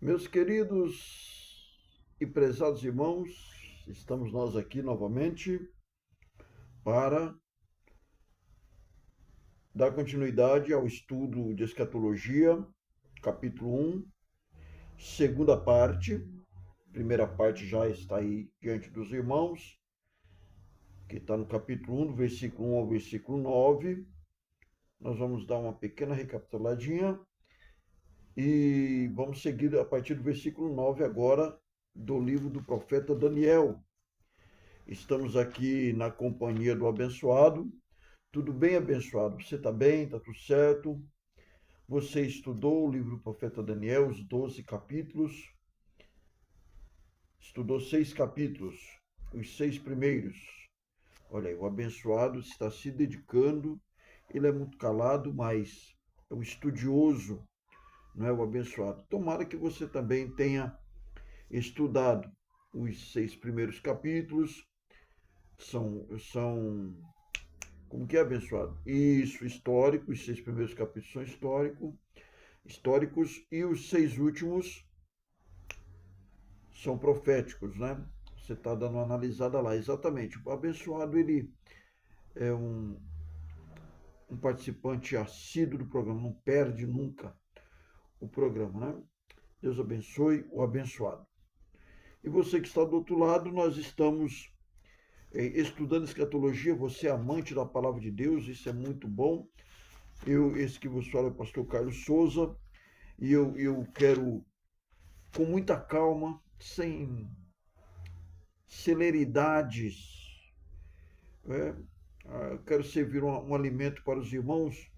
Meus queridos e prezados irmãos, estamos nós aqui novamente para dar continuidade ao estudo de escatologia, capítulo 1, segunda parte. Primeira parte já está aí diante dos irmãos, que está no capítulo 1, do versículo 1 ao versículo 9. Nós vamos dar uma pequena recapituladinha e vamos seguir a partir do versículo 9 agora do livro do profeta Daniel. Estamos aqui na companhia do abençoado. Tudo bem, abençoado? Você está bem? Está tudo certo? Você estudou o livro do profeta Daniel, os 12 capítulos? Estudou 6 capítulos, os 6 primeiros. Olha aí, o abençoado está se dedicando. Ele é muito calado, mas é um estudioso, não é, o abençoado? Tomara que você também tenha estudado os 6 primeiros capítulos. São como que é, abençoado? Isso, histórico, os 6 primeiros capítulos são históricos e os 6 últimos são proféticos, né? Você está dando uma analisada lá, exatamente. O abençoado, ele é um participante assíduo do programa, não perde nunca o programa, né? Deus abençoe o abençoado. E você que está do outro lado, nós estamos estudando escatologia, você é amante da palavra de Deus, isso é muito bom. Esse que vos fala é o pastor Carlos Souza, e eu quero, com muita calma, sem celeridades, né? Eu quero servir um alimento para os irmãos,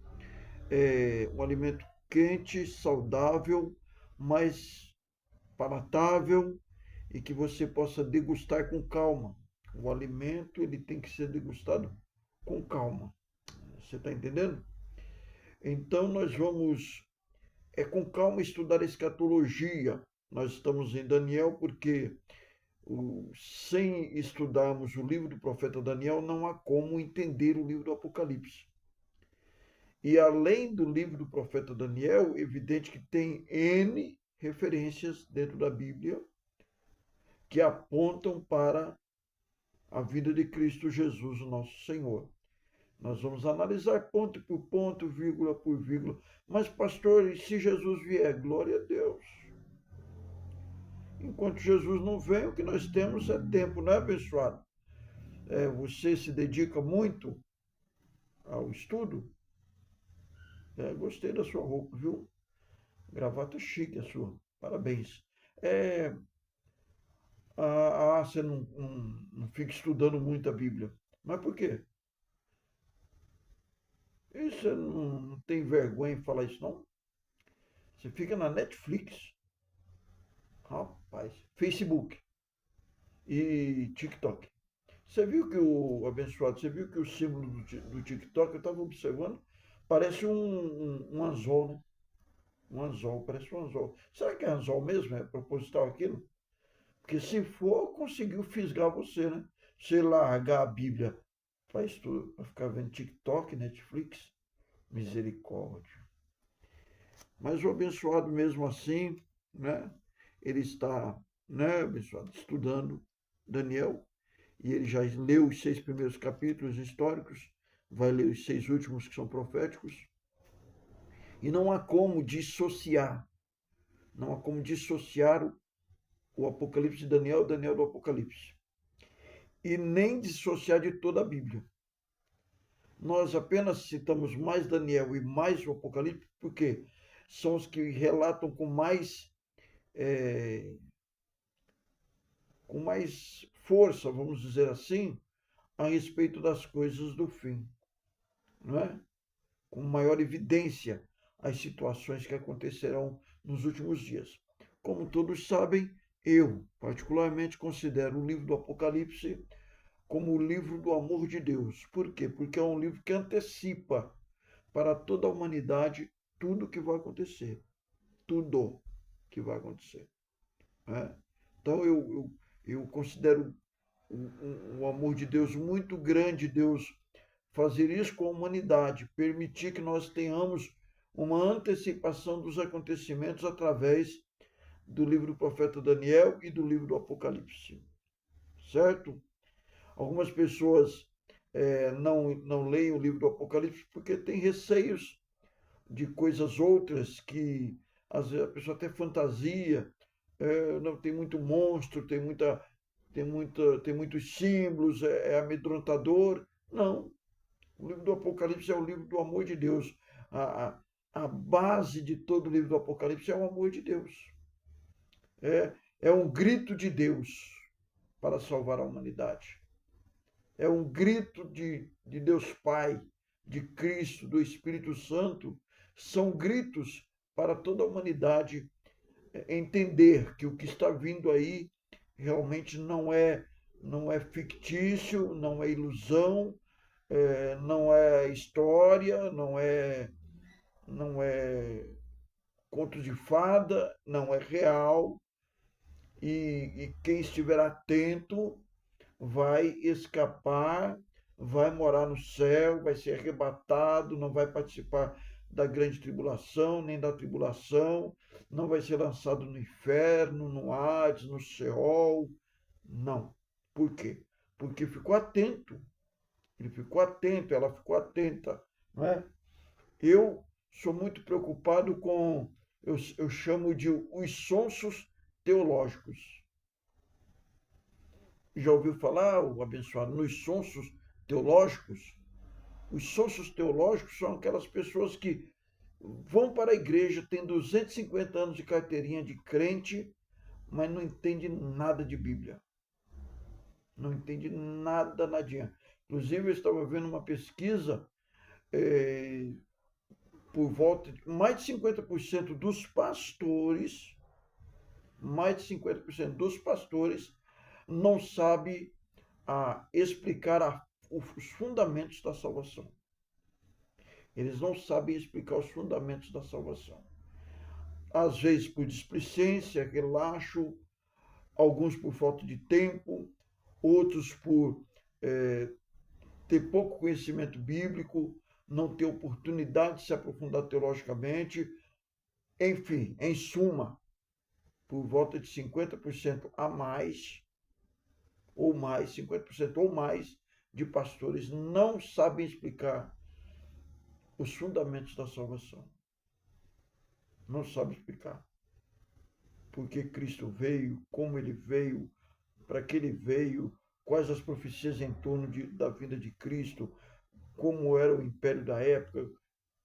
um alimento quente, saudável, mas palatável e que você possa degustar com calma. O alimento ele tem que ser degustado com calma. Você está entendendo? Então nós vamos com calma estudar a escatologia. Nós estamos em Daniel porque sem estudarmos o livro do profeta Daniel, não há como entender o livro do Apocalipse. E além do livro do profeta Daniel, é evidente que tem N referências dentro da Bíblia que apontam para a vida de Cristo Jesus, o nosso Senhor. Nós vamos analisar ponto por ponto, vírgula por vírgula. Mas, pastor, e se Jesus vier? Glória a Deus. Enquanto Jesus não vem, o que nós temos é tempo, não é, abençoado? Você se dedica muito ao estudo? Gostei da sua roupa, viu? Gravata chique a sua. Parabéns. Você não fica estudando muito a Bíblia. Mas por quê? Você não tem vergonha em falar isso, não? Você fica na Netflix, rapaz, Facebook e TikTok. Você viu que você viu que o símbolo do TikTok, eu estava observando, parece um anzol, né? Um anzol, parece um anzol. Será que é anzol mesmo? É proposital aquilo? Porque se for, conseguiu fisgar você, né? Você largar a Bíblia faz tudo, para ficar vendo TikTok, Netflix, misericórdia. Mas o abençoado mesmo assim, né? Ele está, né, abençoado, estudando Daniel, e ele já leu os 6 primeiros capítulos históricos, vai ler os 6 últimos que são proféticos, e não há como dissociar, não há como dissociar o Apocalipse de Daniel, Daniel do Apocalipse, e nem dissociar de toda a Bíblia. Nós apenas citamos mais Daniel e mais o Apocalipse, porque são os que relatam com mais força, vamos dizer assim, a respeito das coisas do fim, não é? Com maior evidência as situações que acontecerão nos últimos dias. Como todos sabem, eu particularmente considero o livro do Apocalipse como o livro do amor de Deus. Por quê? Porque é um livro que antecipa para toda a humanidade tudo o que vai acontecer. Tudo que vai acontecer. Né? Então eu considero o amor de Deus muito grande, Deus fazer isso com a humanidade, permitir que nós tenhamos uma antecipação dos acontecimentos através do livro do profeta Daniel e do livro do Apocalipse, certo? Algumas pessoas não leem o livro do Apocalipse porque têm receios de coisas outras que às vezes a pessoa tem fantasia, não tem muito monstro, tem muitos símbolos, é amedrontador. Não, o livro do Apocalipse é o livro do amor de Deus. A, a, a base de todo o livro do Apocalipse é o amor de Deus. É um grito de Deus para salvar a humanidade. É um grito de Deus Pai, de Cristo, do Espírito Santo. São gritos para toda a humanidade entender que o que está vindo aí realmente não é fictício, não é ilusão, não é história, não é conto de fada, não é real. E quem estiver atento vai escapar, vai morar no céu, vai ser arrebatado, não vai participar da grande tribulação, nem da tribulação, não vai ser lançado no inferno, no Hades, no Sheol. Não. Por quê? Porque ficou atento. Ele ficou atento, ela ficou atenta. Não é? Eu sou muito preocupado com, eu chamo de os sonsos teológicos. Já ouviu falar, o abençoado, nos sonsos teológicos? Os sonsos teológicos são aquelas pessoas que vão para a igreja, têm 250 anos de carteirinha de crente, mas não entende nada de Bíblia. Não entende nada, nadinha. Inclusive, eu estava vendo uma pesquisa, por volta de mais de 50% dos pastores, mais de 50% dos pastores não sabe explicar os fundamentos da salvação. Eles não sabem explicar os fundamentos da salvação. Às vezes por displicência, relaxo, alguns por falta de tempo, outros por ter pouco conhecimento bíblico, não ter oportunidade de se aprofundar teologicamente. Enfim, em suma, por volta de 50% a mais, ou mais, 50% ou mais de pastores não sabem explicar os fundamentos da salvação. Não sabem explicar. Por que Cristo veio, como ele veio, para que ele veio, quais as profecias em torno da vinda de Cristo, como era o império da época,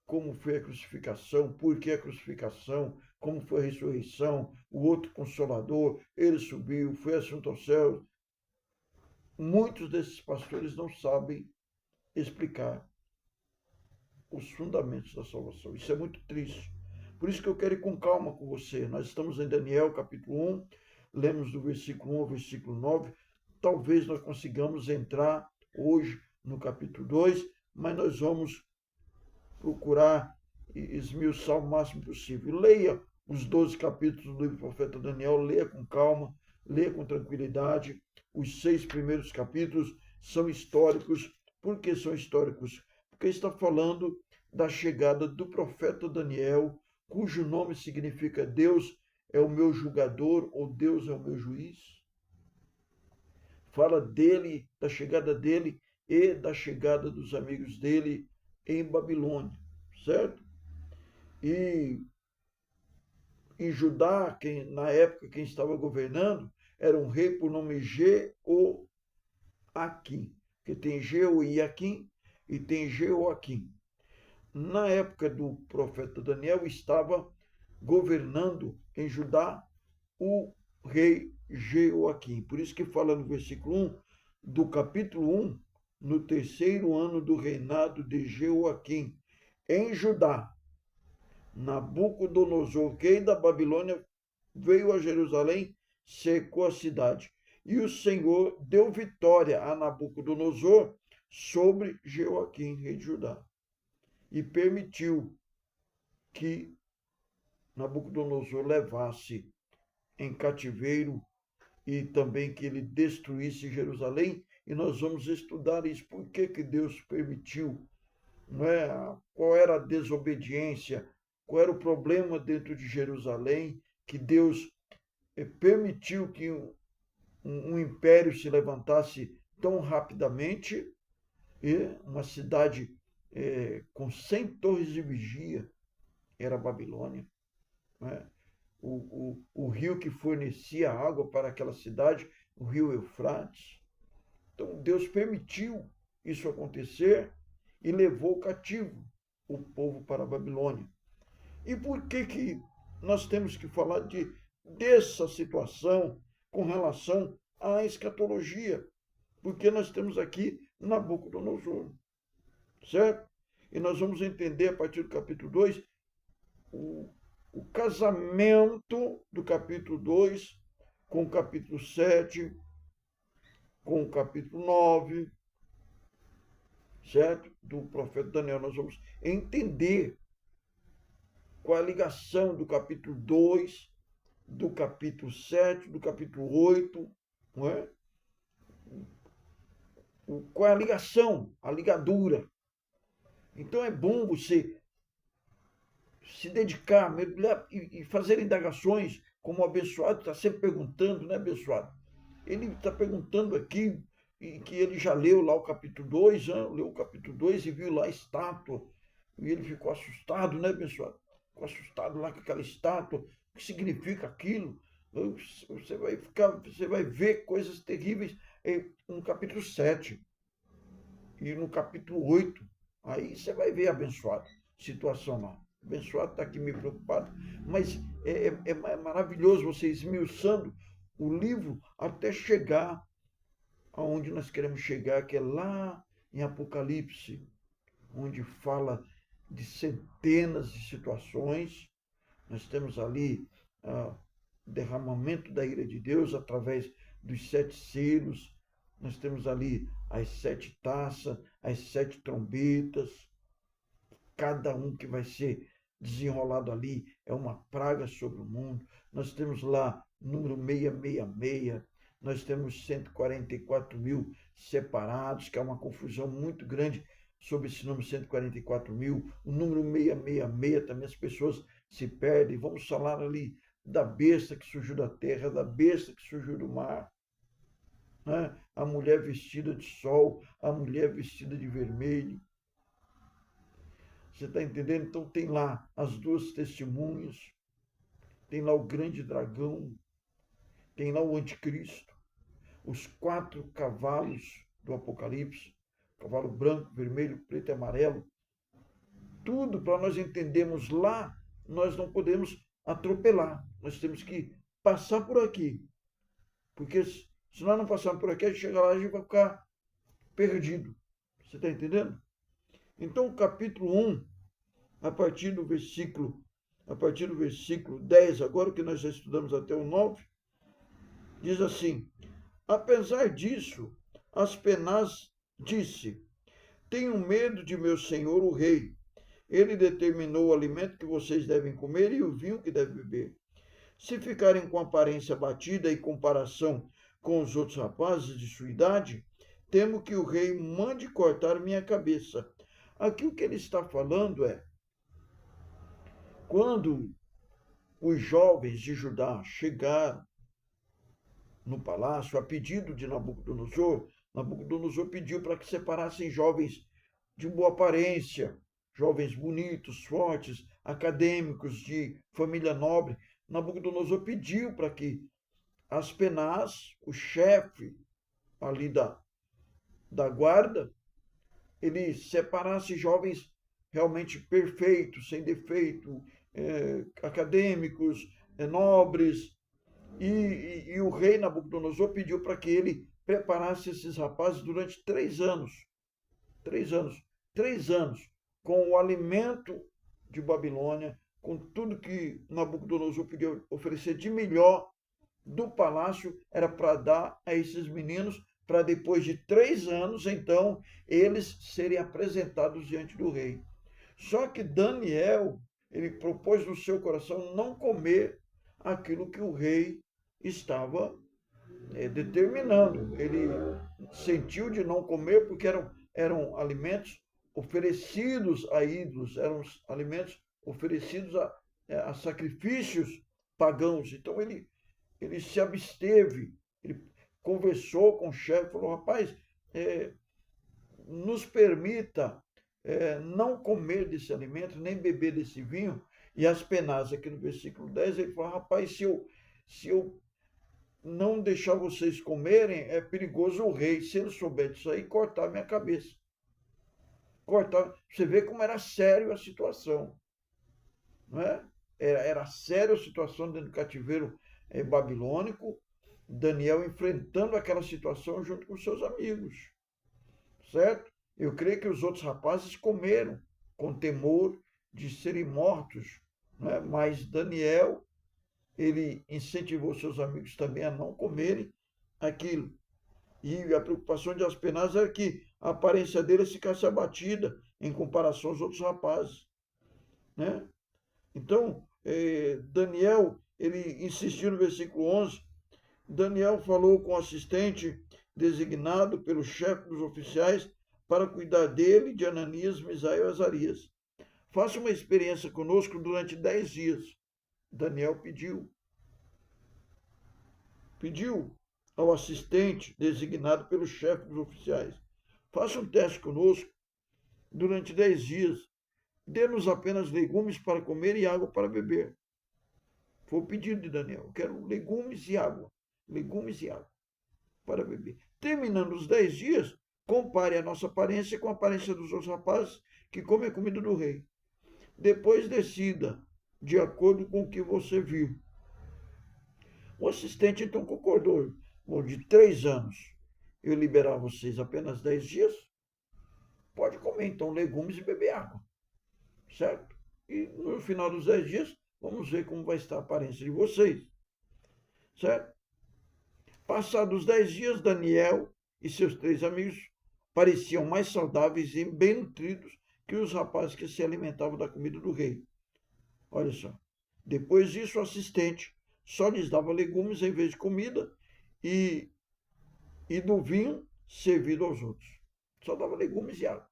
como foi a crucificação, por que a crucificação, como foi a ressurreição, o outro consolador, ele subiu, foi assunto ao céu. Muitos desses pastores não sabem explicar os fundamentos da salvação. Isso é muito triste. Por isso que eu quero ir com calma com você. Nós estamos em Daniel, capítulo 1, lemos do versículo 1 ao versículo 9. Talvez nós consigamos entrar hoje no capítulo 2, mas nós vamos procurar esmiuçar o máximo possível. Leia os 12 capítulos do livro do profeta Daniel, leia com calma, leia com tranquilidade. Os 6 primeiros capítulos são históricos. Por que são históricos? Porque está falando da chegada do profeta Daniel, cujo nome significa Deus é o meu julgador ou Deus é o meu juiz. Fala dele, da chegada dele e da chegada dos amigos dele em Babilônia, certo? E em Judá, na época quem estava governando era um rei por nome Jeoaquim, que tem Jeoiaquim e tem Jeoaquim. Na época do profeta Daniel estava governando em Judá o rei Jeoaquim. Por isso que fala no versículo 1 do capítulo 1, no 3º ano do reinado de Jeoaquim, em Judá, Nabucodonosor, rei da Babilônia, veio a Jerusalém, cercou a cidade. E o Senhor deu vitória a Nabucodonosor sobre Jeoaquim, rei de Judá. E permitiu que Nabucodonosor levasse em cativeiro e também que ele destruísse Jerusalém. E nós vamos estudar isso. Por que Deus permitiu? Não é? Qual era a desobediência? Qual era o problema dentro de Jerusalém que Deus permitiu que um império se levantasse tão rapidamente, e uma cidade com 100 torres de vigia era a Babilônia. Né? O rio que fornecia água para aquela cidade, o rio Eufrates. Então Deus permitiu isso acontecer e levou cativo o povo para a Babilônia. E por que nós temos que falar dessa situação com relação à escatologia? Porque nós temos aqui Nabucodonosor, certo? E nós vamos entender a partir do capítulo 2 o casamento do capítulo 2 com o capítulo 7, com o capítulo 9, certo? Do profeta Daniel. Nós vamos entender qual é a ligação do capítulo 2, do capítulo 7, do capítulo 8, não é? Qual é a ligação, a ligadura. Então é bom você se dedicar, mergulhar e fazer indagações, como o abençoado está sempre perguntando, né, abençoado? Ele está perguntando aqui, e que ele já leu lá o capítulo 2, né? Leu o capítulo 2 e viu lá a estátua, e ele ficou assustado, né, abençoado? Ficou assustado lá com aquela estátua, o que significa aquilo? Você vai ver coisas terríveis no capítulo 7 e no capítulo 8. Aí você vai ver, abençoado, situação lá. Abençoado está aqui meio preocupado, mas é maravilhoso você esmiuçando o livro até chegar aonde nós queremos chegar, que é lá em Apocalipse, onde fala de centenas de situações. Nós temos ali o derramamento da ira de Deus através dos 7 selos. Nós temos ali as 7 taças, as 7 trombetas. Cada um que vai ser desenrolado ali é uma praga sobre o mundo. Nós temos lá número 666, nós temos 144 mil separados, que é uma confusão muito grande sobre esse número 144 mil. O número 666 também as pessoas se perdem. Vamos falar ali da besta que surgiu da terra, da besta que surgiu do mar. Né? A mulher vestida de sol, a mulher vestida de vermelho. Você está entendendo? Então tem lá as 2 testemunhas, tem lá o grande dragão, tem lá o anticristo, os 4 cavalos do Apocalipse, cavalo branco, vermelho, preto e amarelo. Tudo para nós entendermos lá, nós não podemos atropelar, nós temos que passar por aqui. Porque se nós não passarmos por aqui, a gente chega lá e a gente vai ficar perdido. Você está entendendo? Então o capítulo 1, a partir do versículo 10, agora que nós já estudamos até o 9, diz assim: apesar disso, Aspenaz disse: tenho medo de meu senhor o rei. Ele determinou o alimento que vocês devem comer e o vinho que devem beber. Se ficarem com aparência abatida em comparação com os outros rapazes de sua idade, temo que o rei mande cortar minha cabeça. Aqui o que ele está falando é: quando os jovens de Judá chegaram no palácio a pedido de Nabucodonosor, Nabucodonosor pediu para que separassem jovens de boa aparência, jovens bonitos, fortes, acadêmicos, de família nobre. Nabucodonosor pediu para que Aspenaz, o chefe ali da guarda, ele separasse jovens realmente perfeitos, sem defeito, acadêmicos, nobres. E o rei Nabucodonosor pediu para que ele preparasse esses rapazes durante 3 anos. 3 anos. 3 anos. Com o alimento de Babilônia, com tudo que Nabucodonosor podia oferecer de melhor do palácio, era para dar a esses meninos, para depois de 3 anos, então, eles serem apresentados diante do rei. Só que Daniel, ele propôs no seu coração não comer aquilo que o rei estava determinando. Ele sentiu de não comer porque eram alimentos oferecidos a ídolos, eram alimentos oferecidos a sacrifícios pagãos. Então ele ele se absteve, ele conversou com o chefe, falou, rapaz, nos permita não comer desse alimento, nem beber desse vinho. E Aspenaz, aqui no versículo 10, ele fala, rapaz, se eu não deixar vocês comerem, é perigoso o rei, se ele souber disso aí, cortar minha cabeça. Cortar. Você vê como era sério a situação. Não é? Era séria a situação dentro do cativeiro babilônico, Daniel enfrentando aquela situação junto com seus amigos, certo? Eu creio que os outros rapazes comeram com temor de serem mortos, né? Mas Daniel, ele incentivou seus amigos também a não comerem aquilo. E a preocupação de Aspenaz era que a aparência dele ficasse abatida em comparação aos outros rapazes, né? Então, Daniel, ele insistiu no versículo 11, Daniel falou com o assistente designado pelo chefe dos oficiais para cuidar dele, de Ananias, Misael e Azarias. Faça uma experiência conosco durante 10 dias. Daniel pediu ao assistente designado pelo chefe dos oficiais. Faça um teste conosco durante 10 dias. Dê-nos apenas legumes para comer e água para beber. Foi o pedido de Daniel. Eu quero legumes e água. Legumes e água para beber. Terminando os 10 dias, compare a nossa aparência com a aparência dos outros rapazes que comem a comida do rei. Depois decida de acordo com o que você viu. O assistente então concordou. Bom, de 3 anos eu liberar vocês apenas 10 dias, pode comer então legumes e beber água. Certo? E no final dos 10 dias, vamos ver como vai estar a aparência de vocês. Certo? Passados os 10 dias, Daniel e seus 3 amigos pareciam mais saudáveis e bem nutridos que os rapazes que se alimentavam da comida do rei. Olha só. Depois disso, o assistente só lhes dava legumes em vez de comida e do vinho servido aos outros. Só dava legumes e água.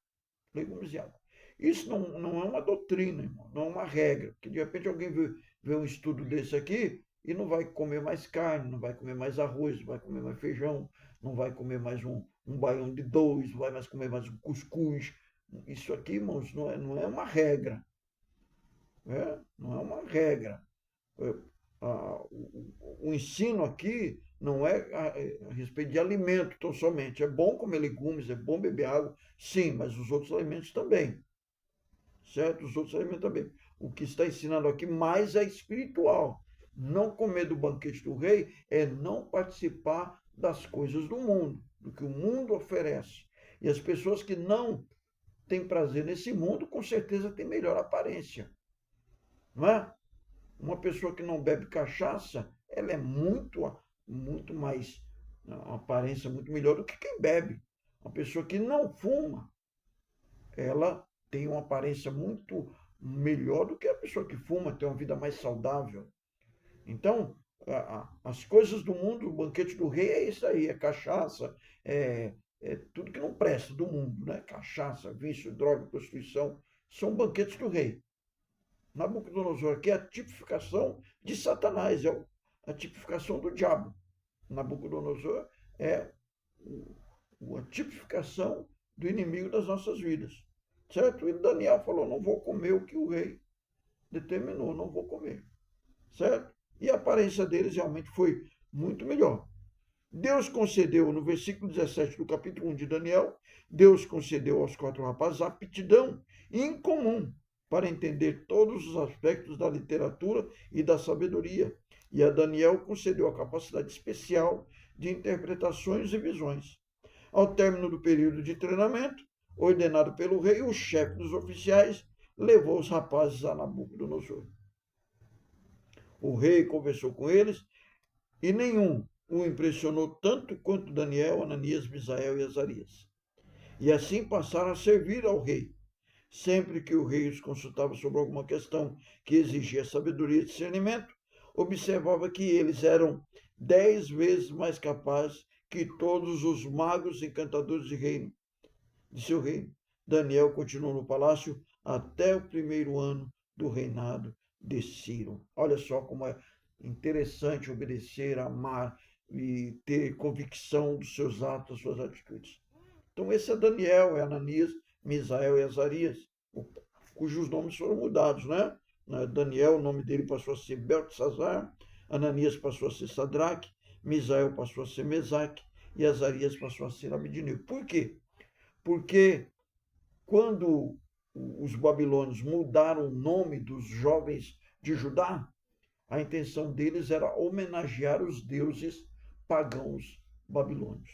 Legumes e água. Isso não é uma doutrina, irmão, não é uma regra. Porque de repente alguém vê um estudo desse aqui e não vai comer mais carne, não vai comer mais arroz, não vai comer mais feijão, não vai comer mais um baião de dois, não vai mais comer mais um cuscuz. Isso aqui, irmãos, não é uma regra. Não é uma regra. O ensino aqui não é a respeito de alimento tão somente. É bom comer legumes, é bom beber água, sim, mas os outros alimentos também. Certo? Os outros alimentos também. O que está ensinando aqui mais é espiritual. Não comer do banquete do rei é não participar das coisas do mundo, do que o mundo oferece. E as pessoas que não têm prazer nesse mundo, com certeza têm melhor aparência. Não é? Uma pessoa que não bebe cachaça, ela é muito mais, uma aparência muito melhor do que quem bebe. Uma pessoa que não fuma, ela tem uma aparência muito melhor do que a pessoa que fuma, tem uma vida mais saudável. Então, as coisas do mundo, o banquete do rei é isso aí, é cachaça, é tudo que não presta do mundo, né? Cachaça, vício, droga, prostituição, são banquetes do rei. Nabucodonosor aqui é a tipificação de Satanás, é a tipificação do diabo. Nabucodonosor é a tipificação do inimigo das nossas vidas. Certo? E Daniel falou, não vou comer o que o rei determinou, não vou comer. Certo? E a aparência deles realmente foi muito melhor. Deus concedeu, no versículo 17 do capítulo 1 de Daniel, Deus concedeu aos 4 rapazes aptidão incomum para entender todos os aspectos da literatura e da sabedoria. E a Daniel concedeu a capacidade especial de interpretações e visões. Ao término do período de treinamento, ordenado pelo rei, o chefe dos oficiais levou os rapazes a Nabucodonosor. O rei conversou com eles e nenhum o impressionou tanto quanto Daniel, Ananias, Misael e Azarias. E assim passaram a servir ao rei. Sempre que o rei os consultava sobre alguma questão que exigia sabedoria e discernimento, observava que eles eram 10 vezes mais capazes que todos os magos encantadores de seu reino. Daniel continuou no palácio até o primeiro ano do reinado de Ciro. Olha só como interessante obedecer, amar e ter convicção dos seus atos, das suas atitudes. Então esse é Daniel, é Ananias, Misael e Azarias, cujos nomes foram mudados, né? Daniel, o nome dele passou a ser Beltesazar, Ananias passou a ser Sadraque, Misael passou a ser Mesaque e Azarias passou a ser Abednego. Por quê? Porque quando os babilônios mudaram o nome dos jovens de Judá, a intenção deles era homenagear os deuses pagãos babilônios.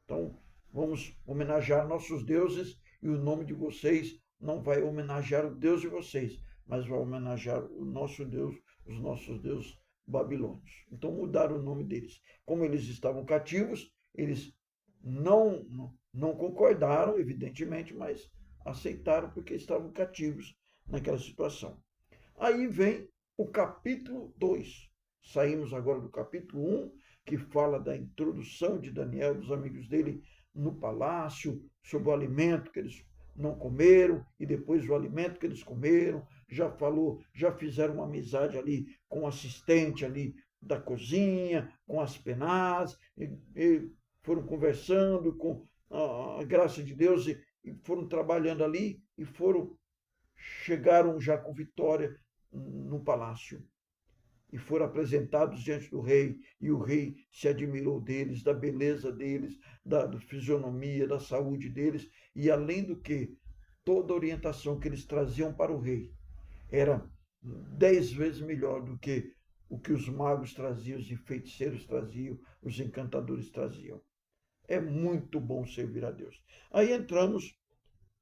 Então, vamos homenagear nossos deuses e o nome de vocês não vai homenagear o Deus de vocês, mas vai homenagear o nosso Deus, os nossos deuses babilônios. Então, mudaram o nome deles. Como eles estavam cativos, eles não concordaram, evidentemente, mas aceitaram porque estavam cativos naquela situação. Aí vem o capítulo 2. Saímos agora do capítulo 1, que fala da introdução de Daniel, dos amigos dele no palácio, sobre o alimento que eles não comeram e depois o alimento que eles comeram. Já falou, já fizeram uma amizade ali com o assistente ali da cozinha, com as penás, e foram conversando com a graça de Deus e foram trabalhando ali e chegaram já com vitória no palácio e foram apresentados diante do rei, e o rei se admirou deles, da beleza deles, da fisionomia, da saúde deles, e além do que, toda a orientação que eles traziam para o rei era 10 vezes melhor do que o que os magos traziam, os feiticeiros traziam, os encantadores traziam. É muito bom servir a Deus. Aí entramos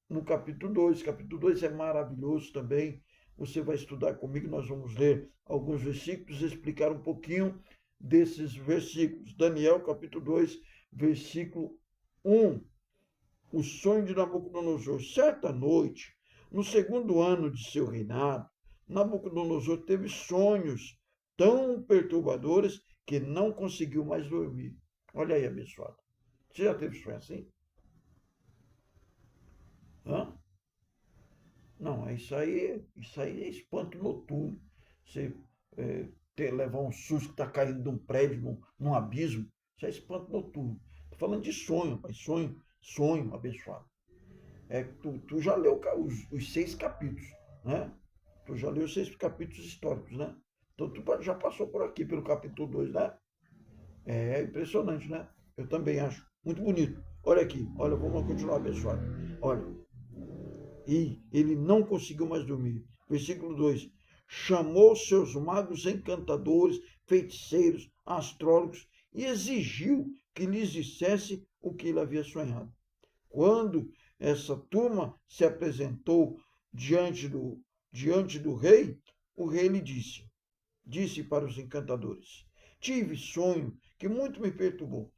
no capítulo 2. Capítulo 2 é maravilhoso também. Você vai estudar comigo, nós vamos ler alguns versículos e explicar um pouquinho desses versículos. Daniel, capítulo 2, versículo 1. O sonho de Nabucodonosor. Certa noite, no segundo ano de seu reinado, Nabucodonosor teve sonhos tão perturbadores que não conseguiu mais dormir. Olha aí, abençoado. Você já teve sonho assim? Hã? Não, isso aí é espanto noturno. Você levar um susto que está caindo de um prédio, num abismo, isso é espanto noturno. Estou falando de sonho, pai, sonho abençoado. Tu já leu os 6 capítulos, né? Tu já leu os 6 capítulos históricos, né? Então tu já passou por aqui, pelo capítulo 2, né? É impressionante, né? Eu também acho. Muito bonito. Olha aqui, olha, vamos continuar abençoado. Olha, e ele não conseguiu mais dormir. Versículo 2: chamou seus magos encantadores, feiticeiros, astrólogos e exigiu que lhes dissesse o que ele havia sonhado. Quando essa turma se apresentou diante do rei, o rei lhe disse para os encantadores: tive sonho que muito me perturbou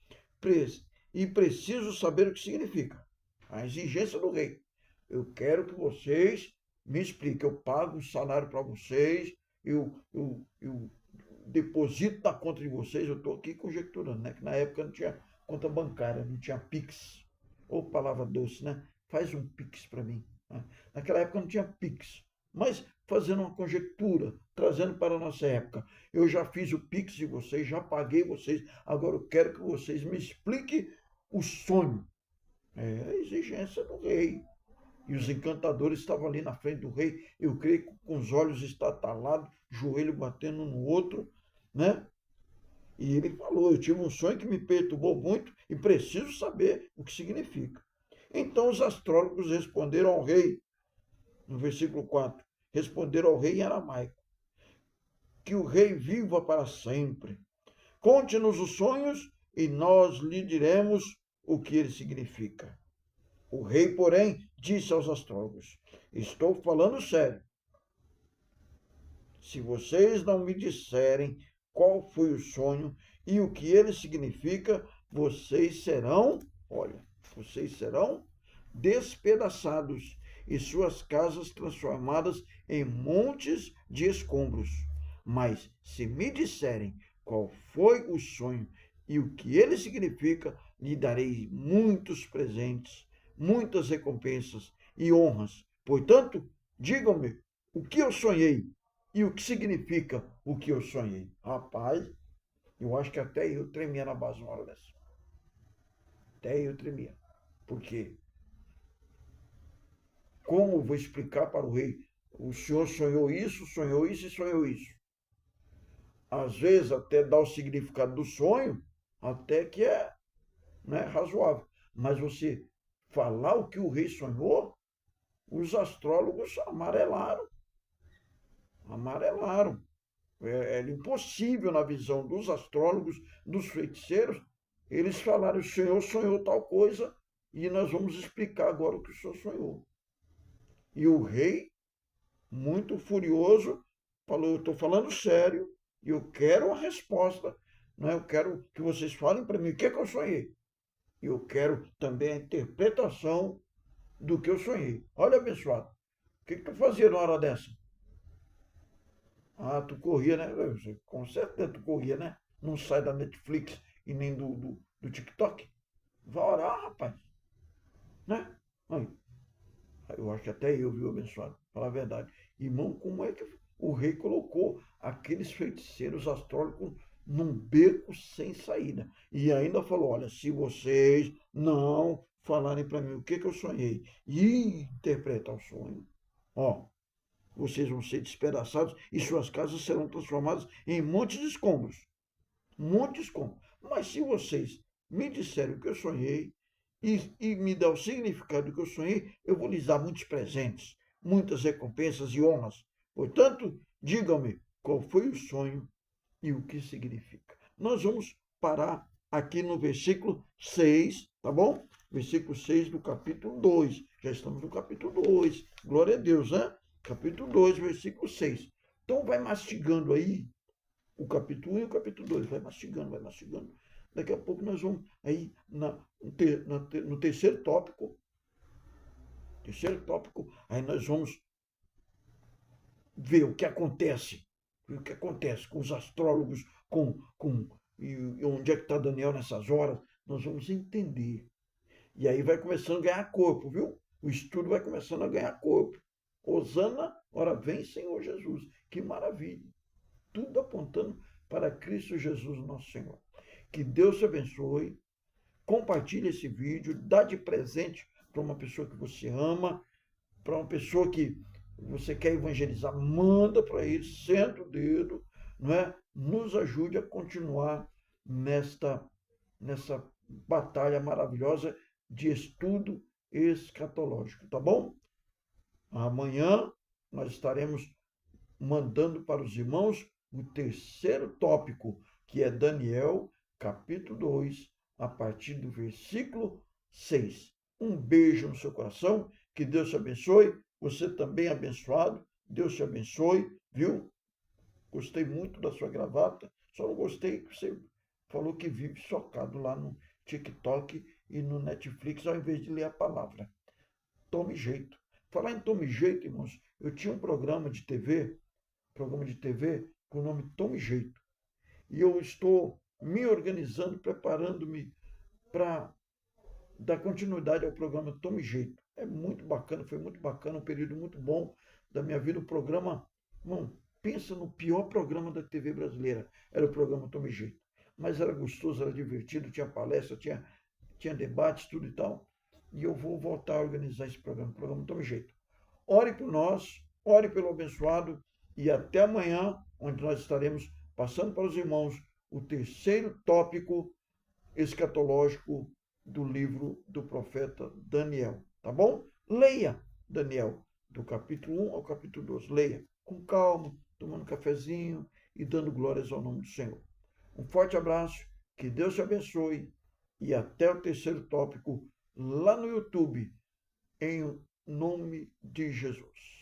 e preciso saber o que significa. A exigência do rei. Eu quero que vocês me expliquem. Eu pago um salário para vocês, eu deposito na conta de vocês. Eu estou aqui conjecturando, né? Que na época não tinha conta bancária, não tinha Pix. Ou palavra doce, né? Faz um Pix para mim. Né? Naquela época não tinha Pix. Mas fazendo uma conjectura, trazendo para a nossa época. Eu já fiz o Pix de vocês, já paguei vocês. Agora eu quero que vocês me expliquem o sonho. É a exigência do rei. E os encantadores estavam ali na frente do rei, eu creio, com os olhos estatalados, joelho batendo um no outro, né? E ele falou: eu tive um sonho que me perturbou muito e preciso saber o que significa. Então os astrólogos responderam ao rei, no versículo 4, responderam ao rei em aramaico: que o rei viva para sempre. Conte-nos os sonhos e nós lhe diremos o que ele significa. O rei, porém, disse aos astrólogos: estou falando sério. Se vocês não me disserem qual foi o sonho e o que ele significa, vocês serão despedaçados e suas casas transformadas em montes de escombros. Mas se me disserem qual foi o sonho e o que ele significa, lhe darei muitos presentes, muitas recompensas e honras. Portanto, digam-me o que eu sonhei E o que significa o que eu sonhei? Rapaz, eu acho que até eu tremia na base uma hora dessa. Até eu tremia. Por quê? Como vou explicar para o rei? O senhor sonhou isso e sonhou isso. Às vezes, até dar o significado do sonho, até que é, né, razoável. Mas você falar o que o rei sonhou, os astrólogos amarelaram. Amarelaram. Era impossível, na visão dos astrólogos, dos feiticeiros, eles falaram: o senhor sonhou tal coisa e nós vamos explicar agora o que o senhor sonhou. E o rei, muito furioso, falou: eu estou falando sério e eu quero a resposta. Não é? Eu quero que vocês falem para mim o que é que eu sonhei. Eu quero também a interpretação do que eu sonhei. Olha, abençoado, o que tu fazia na hora dessa? Ah, tu corria, né? Com certeza tu corria, né? Não sai da Netflix e nem do TikTok. Vai orar, rapaz. Né? Aí, eu acho que até eu, viu, abençoado? Falar a verdade. Irmão, como é que o rei colocou aqueles feiticeiros astrólogos num beco sem saída? E ainda falou: olha, se vocês não falarem para mim o que eu sonhei e interpretar o sonho, ó, vocês vão ser despedaçados e suas casas serão transformadas em montes de escombros. Montes de escombros. Mas se vocês me disserem o que eu sonhei e me dar o significado do que eu sonhei, eu vou lhes dar muitos presentes, muitas recompensas e honras. Portanto, digam-me qual foi o sonho e o que significa. Nós vamos parar aqui no versículo 6, tá bom? Versículo 6 do capítulo 2. Já estamos no capítulo 2. Glória a Deus, né? Capítulo 2, versículo 6. Então vai mastigando aí o capítulo 1 e o capítulo 2. Vai mastigando, vai mastigando. Daqui a pouco nós vamos aí no terceiro tópico. Aí nós vamos ver o que acontece. O que acontece com os astrólogos, e onde é que está Daniel nessas horas. Nós vamos entender. E aí vai começando a ganhar corpo, viu? O estudo vai começando a ganhar corpo. Hosana, ora vem, Senhor Jesus. Que maravilha. Tudo apontando para Cristo Jesus, nosso Senhor. Que Deus te abençoe. Compartilhe esse vídeo, dá de presente para uma pessoa que você ama, para uma pessoa que você quer evangelizar, manda para ele, senta o dedo, não é? Nos ajude a continuar nessa batalha maravilhosa de estudo escatológico, tá bom? Amanhã nós estaremos mandando para os irmãos o terceiro tópico, que é Daniel, capítulo 2, a partir do versículo 6. Um beijo no seu coração, que Deus te abençoe, você também é abençoado, Deus te abençoe, viu? Gostei muito da sua gravata, só não gostei que você falou que vive socado lá no TikTok e no Netflix, ao invés de ler a palavra. Tome jeito. Falar em tome jeito, irmãos, eu tinha um programa de TV com o nome Tome Jeito. E eu estou me organizando, preparando-me para dar continuidade ao programa Tome Jeito. É muito bacana, foi muito bacana, um período muito bom da minha vida. O programa, irmão, pensa no pior programa da TV brasileira, era o programa Tome Jeito. Mas era gostoso, era divertido, tinha palestra, tinha debates, tudo e tal. E eu vou voltar a organizar esse programa, o programa Tome Jeito. Ore por nós, ore pelo abençoado e até amanhã, onde nós estaremos passando para os irmãos o terceiro tópico escatológico do livro do profeta Daniel. Tá bom? Leia Daniel, do capítulo 1 ao capítulo 12. Leia com calma, tomando um cafezinho e dando glórias ao nome do Senhor. Um forte abraço, que Deus te abençoe e até o terceiro tópico lá no YouTube, em nome de Jesus.